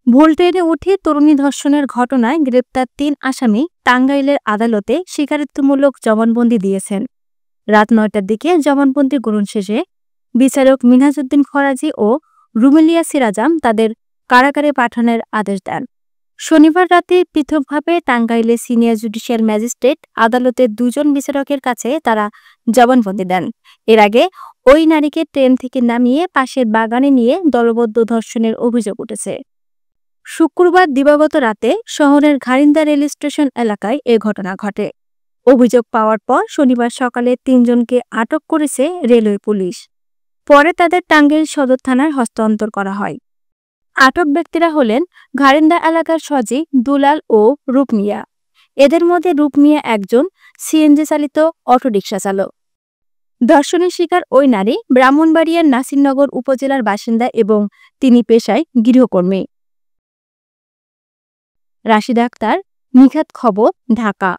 ভুল ট্রেনে উঠে তরুণী ধর্ষণের ঘটনায় গ্রেপ্তার ৩ আসামি টাঙ্গাইলের আদালতে স্বীকারোক্তিমূলক জবানবন্দি দিয়েছেন। রাত ৯টার দিকে জবানবন্দি গ্রহণ শেষে বিচারক মিনহাজউদ্দিন ফরাজি ও রুমেলিয়া সিরাজাম তাদের কারাগারে পাঠানোর আদেশ দেন। শনিবার রাতে পৃথকভাবে টাঙ্গাইলে সিনিয়র জুডিশিয়াল ম্যাজিস্ট্রেট আদালতের ২ জন বিচারকের কাছে তারা জবানবন্দি দেন। এর আগে ওই নারীকে ট্রেন থেকে নামিয়ে পাশের বাগানে নিয়ে দলবদ্ধ ধর্ষণের অভিযোগ উঠেছে। শুক্রবার দিবাগত রাতে শহরের ঘারিন্দা রেল স্টেশন এলাকায় এ ঘটনা ঘটে। অভিযোগ পাওয়ার পর শনিবার সকালে ৩ জনকে আটক করেছে রেলওয়ে পুলিশ। পরে তাদের টাঙ্গাইল সদর থানায় হস্তান্তর করা হয়। আটক ব্যক্তিরা হলেন ঘারিন্দা এলাকার সজীব, দুলাল ও রূপ মিয়া। এদের মধ্যে রূপ মিয়া একজন সিএনজি চালিত অটোরিকশা চালক। ধর্ষণের শিকার ওই নারী ব্রাহ্মণবাড়িয়ার নাসিরনগর উপজেলার বাসিন্দা এবং তিনি পেশায় গৃহকর্মী। রাশিদা আক্তার, নিখাত খবর, ঢাকা।